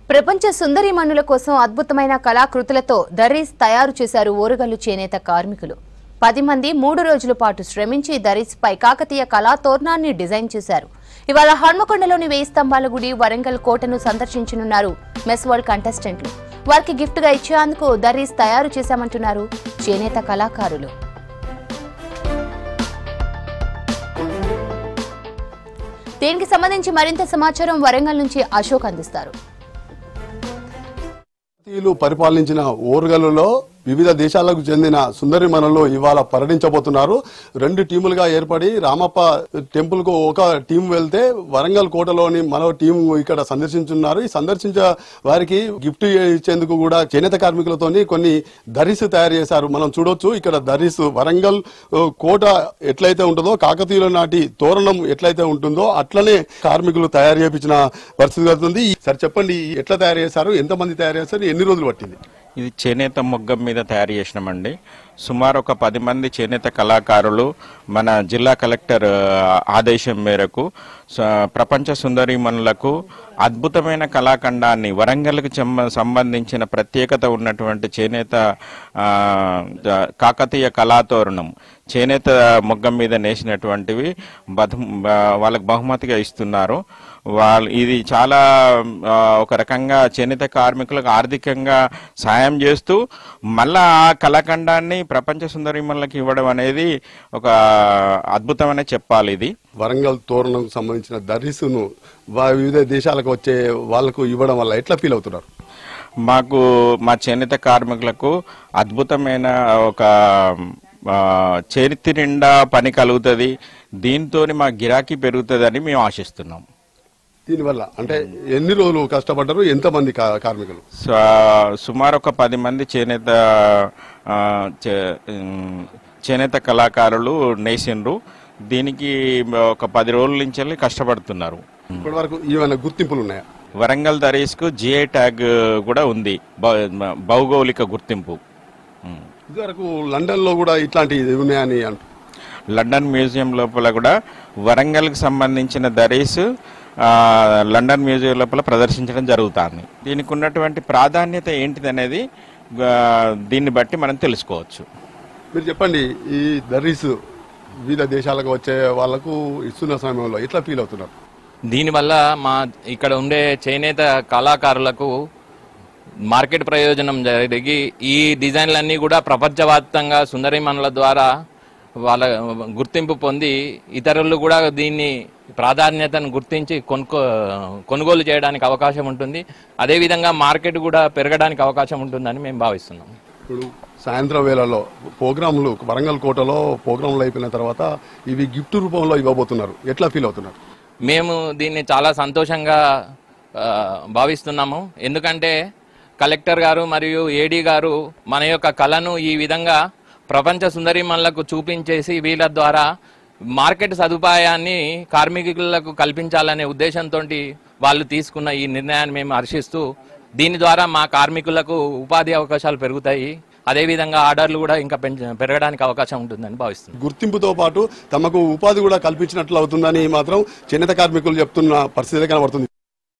ప్రపంచ సుందరీమణుల కోసం అద్భుతమైన కళాకృతులతో దరీస్ తయారు చేశారు ఓరుగల్లు చేనేత కార్మికులు. 10 మంది 3 రోజుల పాటు శ్రమించి దరీస్ పై కాకతీయ కళాతోరణాన్ని డిజైన్ చేశారు. ఇవాళ హన్మకొండలోని 1000 స్తంభాల గుడి, వరంగల్ కోటను సందర్శించనున్నారు మెస్ వరల్డ్ కంటెస్టెంట్లు. వారికి గిఫ్ట్ గా ఇచ్చేందుకు దరీస్ తయారు చేశామంటున్నారు చేనేత కళాకారులు. దీనికి సంబంధించి మరింత సమాచారం వరంగల్ నుంచి అశోక్ అందిస్తారు. పరిపాలించిన ఓరుగల్లులో వివిధ దేశాలకు చెందిన సుందరిమణులు ఇవాళ పర్యటించబోతున్నారు. 2 టీములుగా ఏర్పడి రామప్ప టెంపుల్ కు ఒక టీం వెళ్తే వరంగల్ కోటలోని మరో టీం ఇక్కడ సందర్శించున్నారు. ఈ సందర్శించే వారికి గిఫ్ట్ ఇచ్చేందుకు కూడా చేనేత కార్మికులతోని కొన్ని దరీస్ తయారు చేశారు. మనం చూడొచ్చు ఇక్కడ దరీస్ వరంగల్ కోట ఎట్లయితే ఉంటుందో, కాకతీయుల నాటి తోరణం ఎట్లయితే ఉంటుందో అట్లనే కార్మికులు తయారు చేయించిన పరిస్థితి అవుతుంది. సరే చెప్పండి, ఎట్లా తయారు చేశారు, ఎంతమంది తయారు చేశారు, ఎన్ని రోజులు పట్టింది? ఇది చేనేత మొగ్గం మీద తయారు చేసినామండి. సుమారు ఒక 10 మంది చేనేత కళాకారులు మన జిల్లా కలెక్టర్ ఆదేశం మేరకు ప్రపంచ సుందరీమణులకు అద్భుతమైన కళాఖండాన్ని, వరంగల్కి సంబంధించిన ప్రత్యేకత ఉన్నటువంటి చేనేత కాకతీయ కళాతోరణం చేనేత మొగ్గం మీద నేసినటువంటివి వాళ్ళకు బహుమతిగా ఇస్తున్నారు. ఇది చాలా ఒక రకంగా చేనేత కార్మికులకు ఆర్థికంగా సాయం చేస్తూ మళ్ళా ఆ కళాఖండాన్ని ప్రపంచ సుందరీమణులకు ఇవ్వడం అనేది ఒక అద్భుతమనే చెప్పాలి. ఇది వరంగల్ తోరణం సంబంధించిన దరీసును వివిధ దేశాలకు వచ్చే వాళ్లకు ఇవ్వడం వల్ల ఎట్లా ఫీల్ అవుతున్నారు? మాకు మా చేనేత కార్మికులకు అద్భుతమైన ఒక చేతి నిండా పని కలుగుతుంది. దీంతో మా గిరాకీ పెరుగుతుందని మేము ఆశిస్తున్నాం. దీనివల్ల అంటే ఎన్ని రోజులు కష్టపడ్డారు, ఎంతమంది కార్మికులు? సుమారు ఒక 10 మంది చేనేత కళాకారులు నేసిండ్రు. దీనికి ఒక 10 రోజుల నుంచి వెళ్ళి కష్టపడుతున్నారు. ఇప్పటి వరకు ఏమైనా గుర్తింపులు ఉన్నాయా? వరంగల్ దరీస్ కు GI ట్యాగ్ కూడా ఉంది, భౌగోళిక గుర్తింపు. ఇదివరకు లండన్ లో కూడా ఇట్లాంటి ఉన్నాయని లండన్ మ్యూజియం లోపల కూడా వరంగల్కి సంబంధించిన దరీస్ లండన్ మ్యూజియం లోపల ప్రదర్శించడం జరుగుతుంది. దీనికి ఉన్నటువంటి ప్రాధాన్యత ఏంటిదనేది దీన్ని బట్టి మనం తెలుసుకోవచ్చు. మీరు చెప్పండి, ఈ దరీస్ వివిధ దేశాలకు వచ్చే వాళ్లకు ఇస్తున్న సమయంలో ఎట్లా ఫీల్ అవుతున్నారు? దీనివల్ల మా ఇక్కడ ఉండే చేనేత కళాకారులకు మార్కెట్ ప్రయోజనం జరిగి ఈ డిజైన్లన్నీ కూడా ప్రపంచవ్యాప్తంగా సుందరీమణుల ద్వారా వాళ్ళ గుర్తింపు పొంది ఇతరులు కూడా దీన్ని ప్రాధాన్యతను గుర్తించి కొనుగోలు చేయడానికి అవకాశం ఉంటుంది. అదేవిధంగా మార్కెట్ కూడా పెరగడానికి అవకాశం ఉంటుందని మేము భావిస్తున్నాం. ఇప్పుడు సాయంత్రం వేళలో ప్రోగ్రాంలు వరంగల్ కోటలో ప్రోగ్రాంలు అయిపోయిన తర్వాత ఇవి గిఫ్ట్ రూపంలో ఇవ్వబోతున్నారు. ఎట్లా ఫీల్ అవుతున్నారు? మేము దీన్ని చాలా సంతోషంగా భావిస్తున్నాము. ఎందుకంటే కలెక్టర్ గారు మరియు ఏడీ గారు మన యొక్క కళను ఈ విధంగా ప్రపంచ సుందరీమణులకు చూపించేసి వీళ్ళ ద్వారా మార్కెట్ సదుపాయాన్ని కార్మికులకు కల్పించాలనే ఉద్దేశంతో వాళ్ళు తీసుకున్న ఈ నిర్ణయాన్ని మేము హర్షిస్తూ, దీని ద్వారా మా కార్మికులకు ఉపాధి అవకాశాలు పెరుగుతాయి. అదేవిధంగా ఆర్డర్లు కూడా ఇంకా పెరగడానికి అవకాశం ఉంటుందని భావిస్తున్నాం. గుర్తింపుతో పాటు తమకు ఉపాధి కూడా కల్పించినట్లు అవుతుందని మాత్రం చేనేత కార్మికులు చెప్తున్న పరిస్థితి కనబడుతుంది.